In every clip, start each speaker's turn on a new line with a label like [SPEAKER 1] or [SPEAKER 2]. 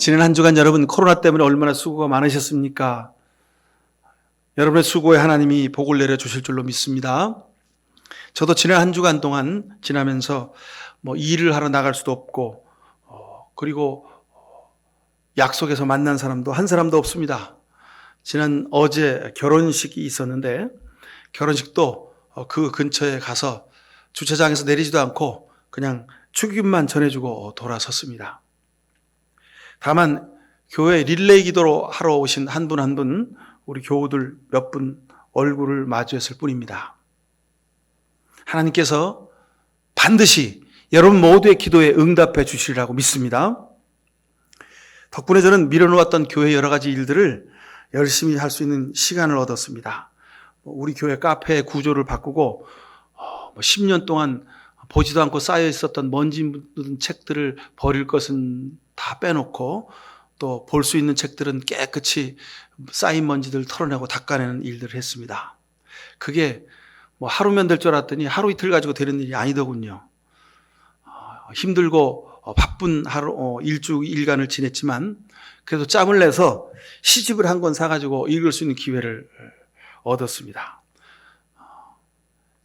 [SPEAKER 1] 지난 한 주간 여러분 코로나 때문에 얼마나 수고가 많으셨습니까? 여러분의 수고에 하나님이 복을 내려주실 줄로 믿습니다. 저도 지난 한 주간 동안 지나면서 일을 하러 나갈 수도 없고 그리고 약속에서 만난 사람도 한 사람도 없습니다. 지난 어제 결혼식이 있었는데 결혼식도 그 근처에 가서 주차장에서 내리지도 않고 그냥 축의금만 전해주고 돌아섰습니다. 다만 교회 릴레이 기도로 하러 오신 한 분 한 분 우리 교우들 몇 분 얼굴을 마주했을 뿐입니다. 하나님께서 반드시 여러분 모두의 기도에 응답해 주시리라고 믿습니다. 덕분에 저는 미뤄놓았던 교회 여러 가지 일들을 열심히 할 수 있는 시간을 얻었습니다. 우리 교회 카페 구조를 바꾸고 10년 동안 보지도 않고 쌓여 있었던 먼지 묻은 책들을 버릴 것은 다 빼놓고 또 볼 수 있는 책들은 깨끗이 쌓인 먼지들 털어내고 닦아내는 일들을 했습니다. 그게 하루면 될 줄 알았더니 하루 이틀 가지고 되는 일이 아니더군요. 힘들고 바쁜 하루 일주일간을 지냈지만 그래도 짬을 내서 시집을 한 권 사가지고 읽을 수 있는 기회를 얻었습니다.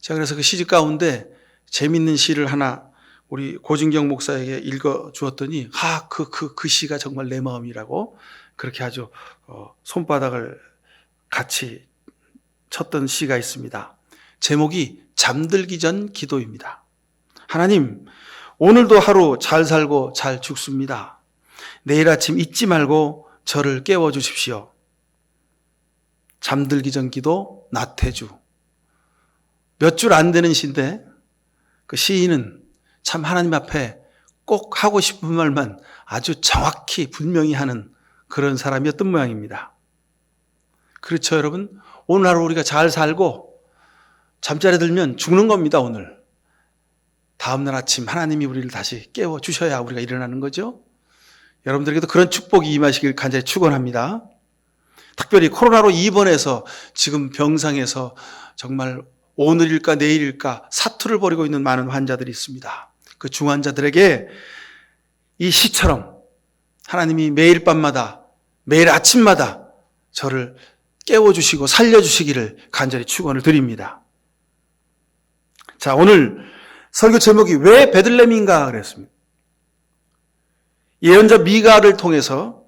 [SPEAKER 1] 제가 그래서 그 시집 가운데 재밌는 시를 하나 우리 고진경 목사에게 읽어 주었더니 그 시가 정말 내 마음이라고 그렇게 아주 손바닥을 같이 쳤던 시가 있습니다. 제목이 잠들기 전 기도입니다. 하나님, 오늘도 하루 잘 살고 잘 죽습니다. 내일 아침 잊지 말고 저를 깨워주십시오. 잠들기 전 기도 나태주. 몇 줄 안 되는 시인데 그 시인은 참 하나님 앞에 꼭 하고 싶은 말만 아주 정확히 분명히 하는 그런 사람이었던 모양입니다. 그렇죠, 여러분? 오늘 하루 우리가 잘 살고 잠자리 들면 죽는 겁니다, 오늘. 다음날 아침 하나님이 우리를 다시 깨워주셔야 우리가 일어나는 거죠. 여러분들에게도 그런 축복이 임하시길 간절히 축원합니다. 특별히 코로나로 입원해서 지금 병상에서 정말 오늘일까 내일일까 사투를 벌이고 있는 많은 환자들이 있습니다. 그 중환자들에게 이 시처럼 하나님이 매일 밤마다 매일 아침마다 저를 깨워주시고 살려주시기를 간절히 축원을 드립니다. 자, 오늘 설교 제목이 왜 베들레헴인가 그랬습니다. 예언자 미가를 통해서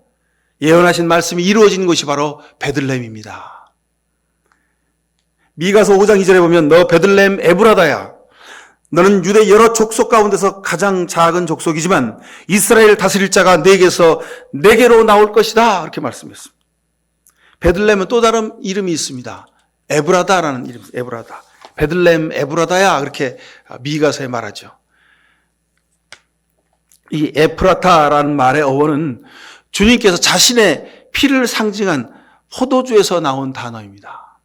[SPEAKER 1] 예언하신 말씀이 이루어진 곳이 바로 베들레헴입니다. 미가서 5장 2절에 보면 너 베들레헴 에브라다야. 너는 유대 여러 족속 가운데서 가장 작은 족속이지만 이스라엘 다스릴 자가 네게서 네게로 나올 것이다. 이렇게 말씀했습니다. 베들레헴은 또 다른 이름이 있습니다. 에브라다라는 이름, 에브라다. 베들레헴 에브라다야. 그렇게 미가서에 말하죠. 이 에프라타라는 말의 어원은 주님께서 자신의 피를 상징한 포도주에서 나온 단어입니다.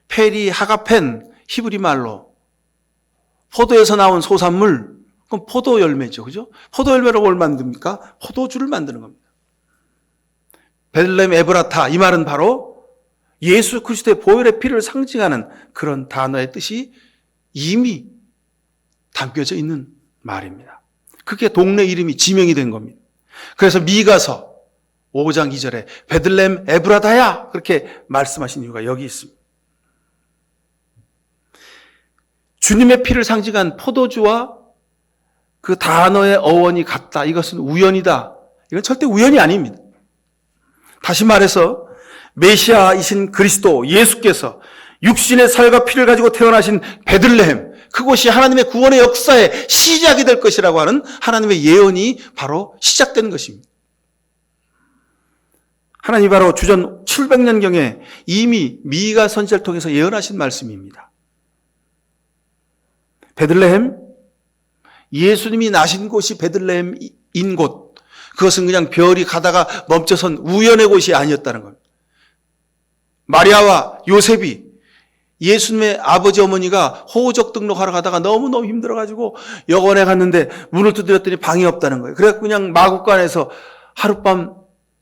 [SPEAKER 1] 페리 하가펜 히브리 말로 포도에서 나온 소산물, 그럼 포도 열매죠. 그죠? 포도 열매로 뭘 만듭니까? 포도주를 만드는 겁니다. 베들레헴 에브라타, 이 말은 바로 예수 그리스도의 보혈의 피를 상징하는 그런 단어의 뜻이 이미 담겨져 있는 말입니다. 그게 동네 이름이 지명이 된 겁니다. 그래서 미가서 5장 2절에 베들레헴 에브라다야 그렇게 말씀하신 이유가 여기 있습니다. 주님의 피를 상징한 포도주와 그 단어의 어원이 같다. 이것은 우연이다. 이건 절대 우연이 아닙니다. 다시 말해서 메시아이신 그리스도 예수께서 육신의 살과 피를 가지고 태어나신 베들레헴, 그곳이 하나님의 구원의 역사의 시작이 될 것이라고 하는 하나님의 예언이 바로 시작된 것입니다. 하나님이 바로 주전 700년경에 이미 미가 선지자를 통해서 예언하신 말씀입니다. 베들레헴, 예수님이 나신 곳이 베들레헴인 곳, 그것은 그냥 별이 가다가 멈춰선 우연의 곳이 아니었다는 겁니다. 마리아와 요셉이 예수님의 아버지 어머니가 호적 등록하러 가다가 너무너무 힘들어가지고 여관에 갔는데 문을 두드렸더니 방이 없다는 거예요. 그래서 그냥 마국간에서 하룻밤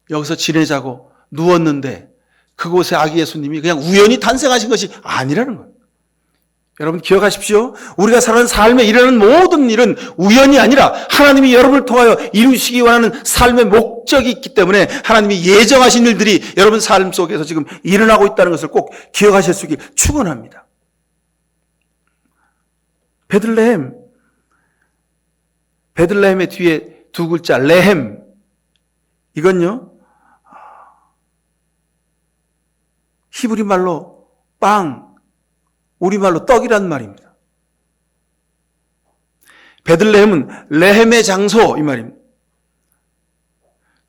[SPEAKER 1] 여기서 지내자고 누웠는데 그곳에 아기 예수님이 그냥 우연히 탄생하신 것이 아니라는 거예요. 여러분 기억하십시오. 우리가 살아가는 삶에 일어나는 모든 일은 우연이 아니라 하나님이 여러분을 통하여 이루시기 원하는 삶의 목적이 있기 때문에 하나님이 예정하신 일들이 여러분 삶 속에서 지금 일어나고 있다는 것을 꼭 기억하실 수 있길 축원합니다. 베들레헴의 뒤에 두 글자 레헴, 이건요 히브리 말로 빵, 우리말로 떡이란 말입니다. 베들레헴은 레헴의 장소 이 말입니다.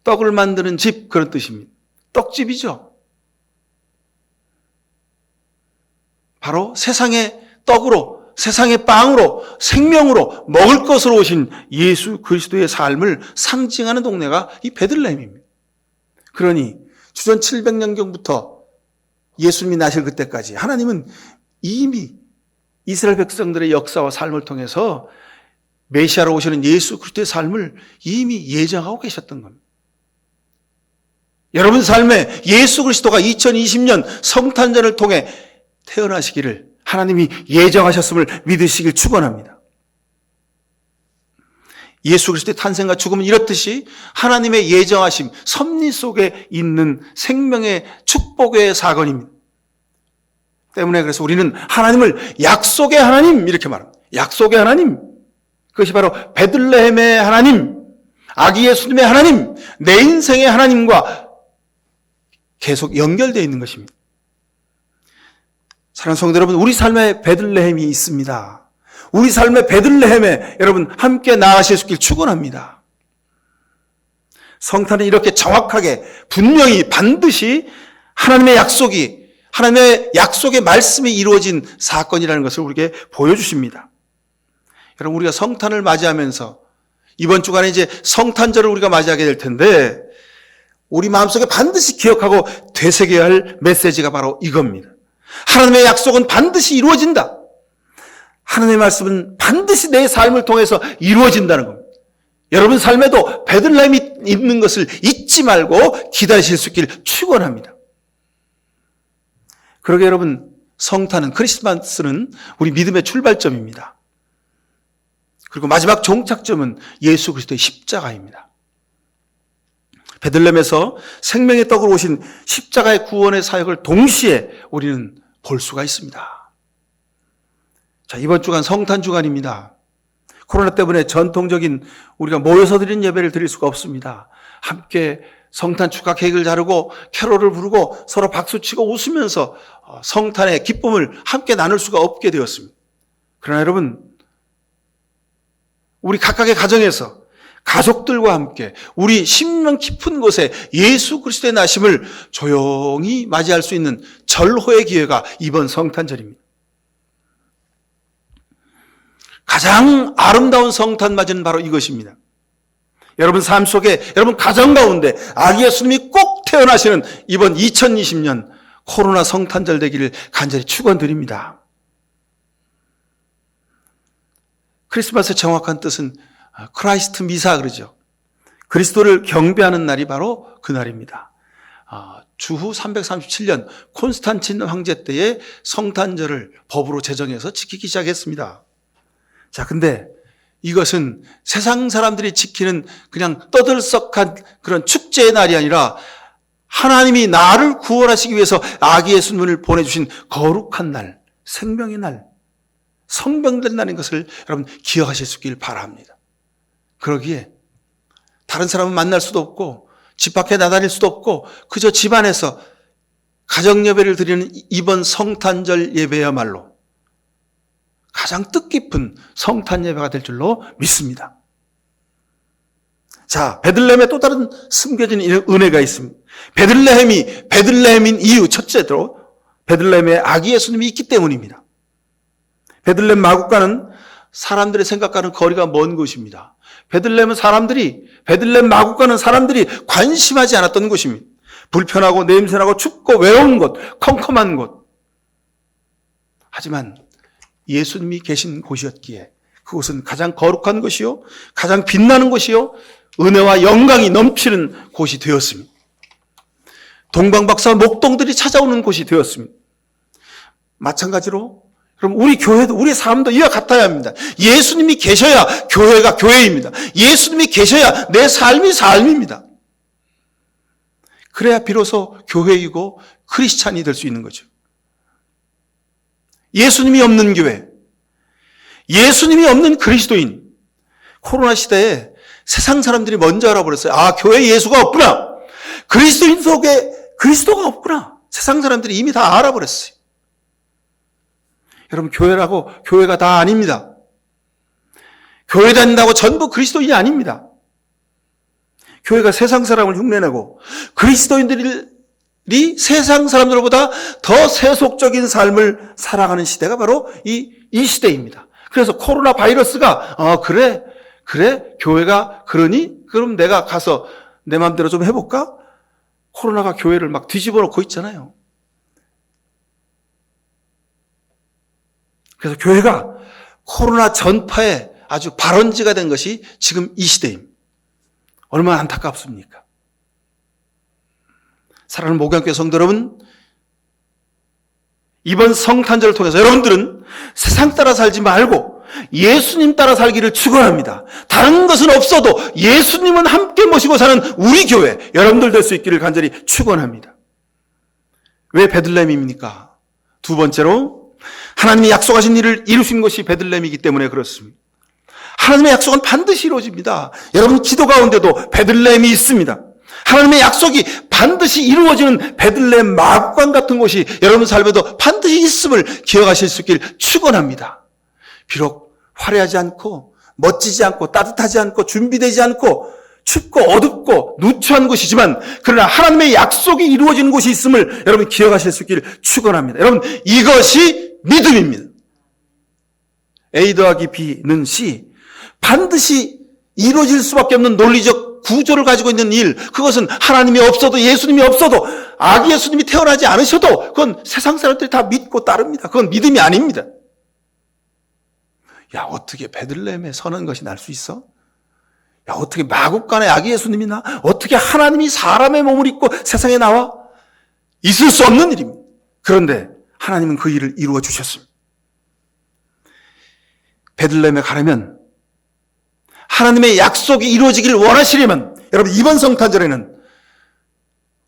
[SPEAKER 1] 떡을 만드는 집, 그런 뜻입니다. 떡집이죠. 바로 세상의 떡으로, 세상의 빵으로, 생명으로, 먹을 것으로 오신 예수 그리스도의 삶을 상징하는 동네가 이 베들레헴입니다. 그러니 주전 700년경부터 예수님이 나실 그때까지 하나님은 이미 이스라엘 백성들의 역사와 삶을 통해서 메시아로 오시는 예수 그리스도의 삶을 이미 예정하고 계셨던 겁니다. 여러분 삶에 예수 그리스도가 2020년 성탄절을 통해 태어나시기를 하나님이 예정하셨음을 믿으시길 축원합니다. 예수 그리스도의 탄생과 죽음은 이렇듯이 하나님의 예정하심, 섭리 속에 있는 생명의 축복의 사건입니다. 때문에 그래서 우리는 하나님을 약속의 하나님 이렇게 말합니다. 약속의 하나님, 그것이 바로 베들레헴의 하나님, 아기 예수님의 하나님, 내 인생의 하나님과 계속 연결되어 있는 것입니다. 사랑하는 성도 여러분, 우리 삶에 베들레헴이 있습니다. 우리 삶의 베들레헴에 여러분 함께 나아가실 수 있길 축원합니다. 성탄은 이렇게 정확하게 분명히 반드시 하나님의 약속의 말씀이 이루어진 사건이라는 것을 우리에게 보여주십니다. 여러분, 우리가 성탄을 맞이하면서 이번 주간에 이제 성탄절을 우리가 맞이하게 될 텐데 우리 마음속에 반드시 기억하고 되새겨야 할 메시지가 바로 이겁니다. 하나님의 약속은 반드시 이루어진다. 하나님의 말씀은 반드시 내 삶을 통해서 이루어진다는 겁니다. 여러분 삶에도 베들레헴이 있는 것을 잊지 말고 기다리실 수 있길 축원합니다. 그러게 여러분, 성탄은, 크리스마스는 우리 믿음의 출발점입니다. 그리고 마지막 종착점은 예수 그리스도의 십자가입니다. 베들레헴에서 생명의 떡으로 오신 십자가의 구원의 사역을 동시에 우리는 볼 수가 있습니다. 자, 이번 주간 성탄 주간입니다. 코로나 때문에 전통적인 우리가 모여서 드리는 예배를 드릴 수가 없습니다. 함께 성탄 축하 케이크를 자르고 캐롤을 부르고 서로 박수치고 웃으면서 성탄의 기쁨을 함께 나눌 수가 없게 되었습니다. 그러나 여러분, 우리 각각의 가정에서 가족들과 함께 우리 심령 깊은 곳에 예수 그리스도의 나심을 조용히 맞이할 수 있는 절호의 기회가 이번 성탄절입니다. 가장 아름다운 성탄 맞이는 바로 이것입니다. 여러분 삶 속에, 여러분 가정 가운데 아기 예수님이 꼭 태어나시는 이번 2020년 코로나 성탄절 되기를 간절히 축원드립니다. 크리스마스의 정확한 뜻은 크라이스트 미사 그러죠. 그리스도를 경배하는 날이 바로 그 날입니다. 주후 337년 콘스탄틴 황제 때에 성탄절을 법으로 제정해서 지키기 시작했습니다. 자, 근데 이것은 세상 사람들이 지키는 그냥 떠들썩한 그런 축제의 날이 아니라 하나님이 나를 구원하시기 위해서 아기 예수님을 보내주신 거룩한 날, 생명의 날, 성병된 날인 것을 여러분 기억하실 수 있길 바랍니다. 그러기에 다른 사람은 만날 수도 없고 집 밖에 나다닐 수도 없고 그저 집 안에서 가정 예배를 드리는 이번 성탄절 예배야말로 가장 뜻깊은 성탄 예배가 될 줄로 믿습니다. 자, 베들레헴에 또 다른 숨겨진 은혜가 있습니다. 베들레헴이 베들레헴인 이유, 첫째로 베들레헴에 아기 예수님이 있기 때문입니다. 베들레헴 마국과는 사람들의 생각과는 거리가 먼 곳입니다. 베들레hem 마국과는 사람들이 관심하지 않았던 곳입니다. 불편하고 냄새나고 춥고 외로운 곳, 컴컴한 곳. 하지만 예수님이 계신 곳이었기에 그곳은 가장 거룩한 곳이요, 가장 빛나는 곳이요, 은혜와 영광이 넘치는 곳이 되었습니다. 동방박사 목동들이 찾아오는 곳이 되었습니다. 마찬가지로 그럼 우리 교회도, 우리 삶도 이와 같아야 합니다. 예수님이 계셔야 교회가 교회입니다. 예수님이 계셔야 내 삶이 삶입니다. 그래야 비로소 교회이고 크리스찬이 될 수 있는 거죠. 예수님이 없는 교회, 예수님이 없는 그리스도인. 코로나 시대에 세상 사람들이 먼저 알아버렸어요. 아, 교회에 예수가 없구나. 그리스도인 속에 그리스도가 없구나. 세상 사람들이 이미 다 알아버렸어요. 여러분, 교회가 다 아닙니다. 교회 다닌다고 전부 그리스도인이 아닙니다. 교회가 세상 사람을 흉내내고 그리스도인들이 세상 사람들보다 더 세속적인 삶을 살아가는 시대가 바로 이 시대입니다. 그래서 코로나 바이러스가 그래 교회가 그러니? 그럼 내가 가서 내 마음대로 좀 해볼까? 코로나가 교회를 막 뒤집어 놓고 있잖아요. 그래서 교회가 코로나 전파의 아주 발원지가 된 것이 지금 이 시대입니다. 얼마나 안타깝습니까? 사랑하는 목양교회 성도 여러분, 이번 성탄절을 통해서 여러분들은 세상 따라 살지 말고 예수님 따라 살기를 축원합니다. 다른 것은 없어도 예수님은 함께 모시고 사는 우리 교회, 여러분들 될 수 있기를 간절히 축원합니다. 왜 베들레헴입니까? 두 번째로 하나님이 약속하신 일을 이루신 것이 베들레헴이기 때문에 그렇습니다. 하나님의 약속은 반드시 이루어집니다. 여러분 기도 가운데도 베들레헴이 있습니다. 하나님의 약속이 반드시 이루어지는 베들레헴 마구간 같은 곳이 여러분 삶에도 반드시 있음을 기억하실 수 있기를 축원합니다. 비록 화려하지 않고 멋지지 않고 따뜻하지 않고 준비되지 않고 춥고 어둡고 누추한 곳이지만 그러나 하나님의 약속이 이루어지는 곳이 있음을 여러분 기억하실 수 있기를 축원합니다. 여러분 이것이 믿음입니다. A 더하기 B는 C, 반드시 이루어질 수밖에 없는 논리적 구조를 가지고 있는 일, 그것은 하나님이 없어도 예수님이 없어도 아기 예수님이 태어나지 않으셔도 그건 세상 사람들이 다 믿고 따릅니다. 그건 믿음이 아닙니다. 야, 어떻게 베들레헴에 서는 것이 날 수 있어? 야, 어떻게 마국간에 아기 예수님이 나? 어떻게 하나님이 사람의 몸을 입고 세상에 나와? 있을 수 없는 일입니다. 그런데 하나님은 그 일을 이루어 주셨습니다. 베들레헴에 가려면 하나님의 약속이 이루어지기를 원하시려면 여러분 이번 성탄절에는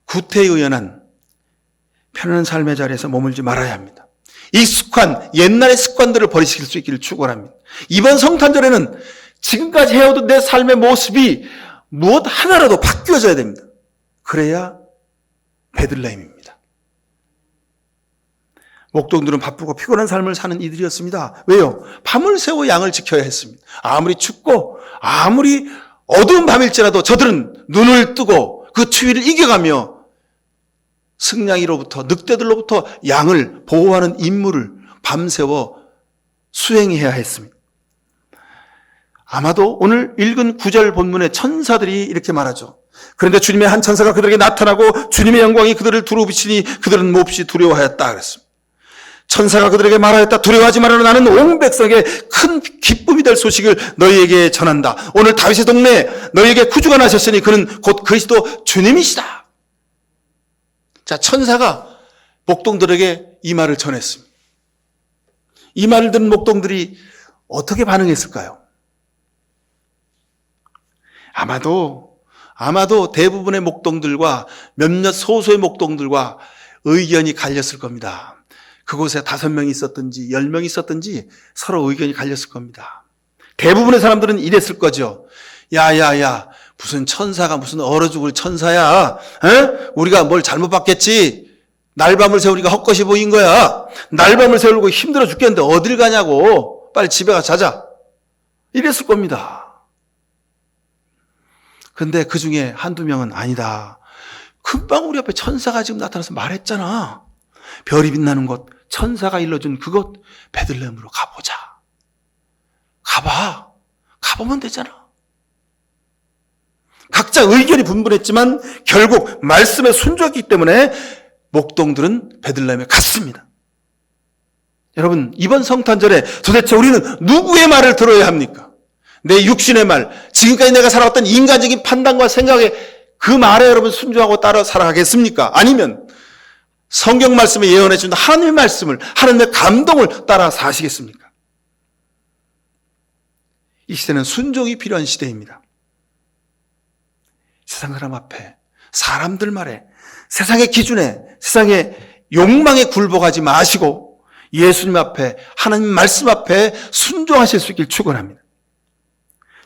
[SPEAKER 1] 구태의연한 편안한 삶의 자리에서 머물지 말아야 합니다. 익숙한 옛날의 습관들을 버리실 수 있기를 축원합니다. 이번 성탄절에는 지금까지 해오던 내 삶의 모습이 무엇 하나라도 바뀌어져야 됩니다. 그래야 베들레헴입니다. 목동들은 바쁘고 피곤한 삶을 사는 이들이었습니다. 왜요? 밤을 새워 양을 지켜야 했습니다. 아무리 춥고 아무리 어두운 밤일지라도 저들은 눈을 뜨고 그 추위를 이겨가며 승냥이로부터 늑대들로부터 양을 보호하는 임무를 밤새워 수행해야 했습니다. 아마도 오늘 읽은 9절 본문의 천사들이 이렇게 말하죠. 그런데 주님의 한 천사가 그들에게 나타나고 주님의 영광이 그들을 두루비치니 그들은 몹시 두려워하였다 그랬습니다. 천사가 그들에게 말하였다. 두려워하지 말아라. 나는 온 백성에게 큰 기쁨이 될 소식을 너희에게 전한다. 오늘 다윗의 동네에 너희에게 구주가 나셨으니 그는 곧 그리스도 주님이시다. 자, 천사가 목동들에게 이 말을 전했습니다. 이 말을 듣는 목동들이 어떻게 반응했을까요? 아마도 대부분의 목동들과 몇몇 소수의 목동들과 의견이 갈렸을 겁니다. 그곳에 5명이 있었든지 10명이 있었든지 서로 의견이 갈렸을 겁니다. 대부분의 사람들은 이랬을 거죠. 야야야, 무슨 천사가 무슨 얼어 죽을 천사야. 에? 우리가 뭘 잘못 봤겠지. 날밤을 새우니까 헛것이 보인 거야. 날밤을 새우고 힘들어 죽겠는데 어딜 가냐고. 빨리 집에 가서 자자. 이랬을 겁니다. 근데 그 중에 한두 명은 아니다. 금방 우리 앞에 천사가 지금 나타나서 말했잖아. 별이 빛나는 곳, 천사가 일러준 그곳 베들레헴으로 가보자. 가보면 되잖아. 각자 의견이 분분했지만 결국 말씀에 순종했기 때문에 목동들은 베들레헴에 갔습니다. 여러분, 이번 성탄절에 도대체 우리는 누구의 말을 들어야 합니까? 내 육신의 말, 지금까지 내가 살아왔던 인간적인 판단과 생각에 그 말에 여러분 순종하고 따라 살아가겠습니까? 아니면 성경 말씀에 예언해 준 하나님의 말씀을, 하나님의 감동을 따라 사시겠습니까? 이 시대는 순종이 필요한 시대입니다. 세상 사람 앞에, 사람들 말에, 세상의 기준에, 세상의 욕망에 굴복하지 마시고 예수님 앞에, 하나님 말씀 앞에 순종하실 수 있길 축원합니다.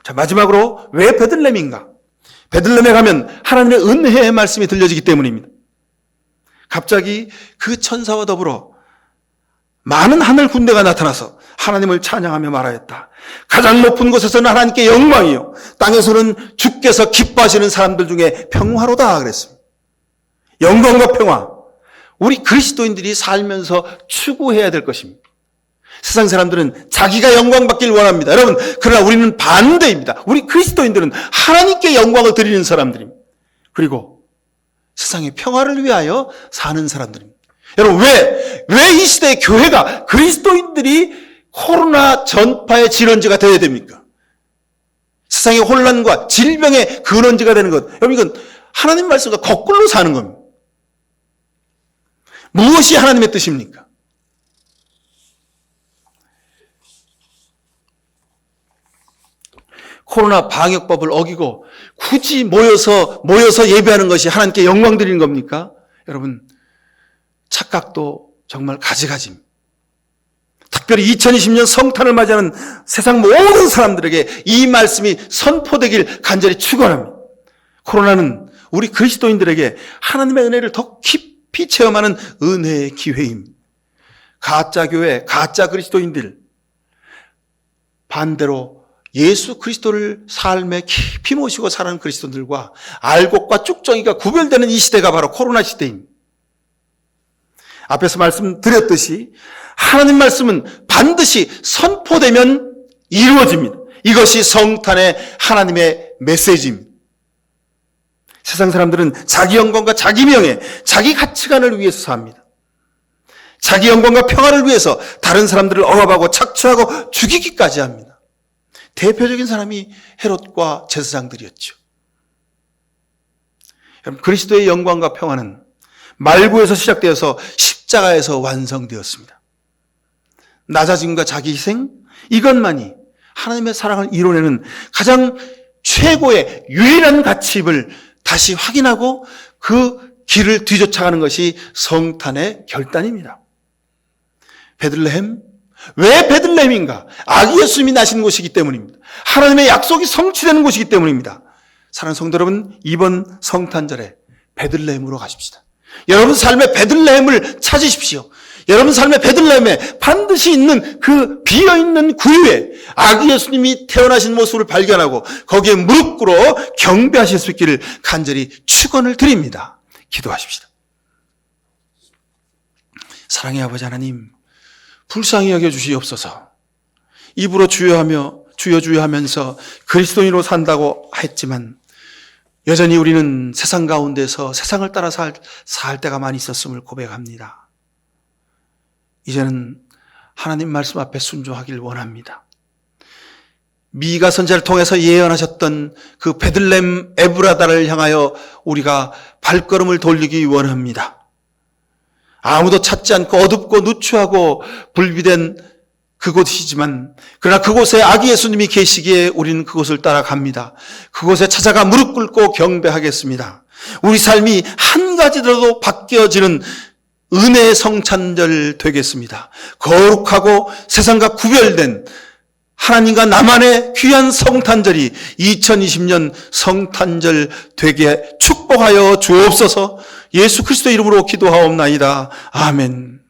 [SPEAKER 1] 자, 마지막으로 왜 베들레헴인가? 베들레헴에 가면 하나님의 은혜의 말씀이 들려지기 때문입니다. 갑자기 그 천사와 더불어 많은 하늘 군대가 나타나서 하나님을 찬양하며 말하였다. 가장 높은 곳에서는 하나님께 영광이요, 땅에서는 주께서 기뻐하시는 사람들 중에 평화로다 그랬습니다. 영광과 평화, 우리 그리스도인들이 살면서 추구해야 될 것입니다. 세상 사람들은 자기가 영광받길 원합니다. 여러분, 그러나 우리는 반대입니다. 우리 그리스도인들은 하나님께 영광을 드리는 사람들입니다. 그리고 세상의 평화를 위하여 사는 사람들입니다. 여러분, 왜 이 시대의 교회가, 그리스도인들이 코로나 전파의 질원지가 되어야 됩니까? 세상의 혼란과 질병의 근원지가 되는 것. 여러분, 이건 하나님 말씀과 거꾸로 사는 겁니다. 무엇이 하나님의 뜻입니까? 코로나 방역법을 어기고 굳이 모여서 예배하는 것이 하나님께 영광 드리는 겁니까? 여러분, 착각도 정말 가지가지입니다. 특별히 2020년 성탄을 맞이하는 세상 모든 사람들에게 이 말씀이 선포되길 간절히 축원합니다. 코로나는 우리 그리스도인들에게 하나님의 은혜를 더 깊이 체험하는 은혜의 기회입니다. 가짜 교회, 가짜 그리스도인들, 반대로 예수 그리스도를 삶에 깊이 모시고 사는 그리스도인들과 알곡과 쭉정이가 구별되는 이 시대가 바로 코로나 시대입니다. 앞에서 말씀드렸듯이 하나님 말씀은 반드시 선포되면 이루어집니다. 이것이 성탄의 하나님의 메시지입니다. 세상 사람들은 자기 영광과 자기 명예, 자기 가치관을 위해서 삽니다. 자기 영광과 평화를 위해서 다른 사람들을 억압하고 착취하고 죽이기까지 합니다. 대표적인 사람이 헤롯과 제사장들이었죠. 그리스도의 영광과 평화는 말구에서 시작되어서 십자가에서 완성되었습니다. 낮아짐과 자기 희생, 이것만이 하나님의 사랑을 이뤄내는 가장 최고의 유일한 가치임을 다시 확인하고 그 길을 뒤쫓아가는 것이 성탄의 결단입니다. 베들레헴, 왜 베들레헴인가? 아기 예수님이 나신 곳이기 때문입니다. 하나님의 약속이 성취되는 곳이기 때문입니다. 사랑하는 성도 여러분, 이번 성탄절에 베들레헴으로 가십시다. 여러분 삶의 베들레헴을 찾으십시오. 여러분 삶의 베들레헴에 반드시 있는 그 비어있는 구유에 아기 예수님이 태어나신 모습을 발견하고 거기에 무릎 꿇어 경배하실 수 있기를 간절히 축원을 드립니다. 기도하십시다. 사랑의 아버지 하나님, 불쌍히 여겨주시옵소서. 입으로 주여 주여 하면서 그리스도인으로 산다고 했지만 여전히 우리는 세상 가운데서 세상을 따라 살 때가 많이 있었음을 고백합니다. 이제는 하나님 말씀 앞에 순종하길 원합니다. 미가 선지자를 통해서 예언하셨던 그 베들레헴 에브라다를 향하여 우리가 발걸음을 돌리기 원합니다. 아무도 찾지 않고 어둡고 누추하고 불비된 그곳이지만 그러나 그곳에 아기 예수님이 계시기에 우리는 그곳을 따라갑니다. 그곳에 찾아가 무릎 꿇고 경배하겠습니다. 우리 삶이 한 가지라도 바뀌어지는 은혜의 성탄절 되겠습니다. 거룩하고 세상과 구별된 하나님과 나만의 귀한 성탄절이 2020년 성탄절 되게 축복하여 주옵소서. 예수 그리스도 이름으로 기도하옵나이다. 아멘.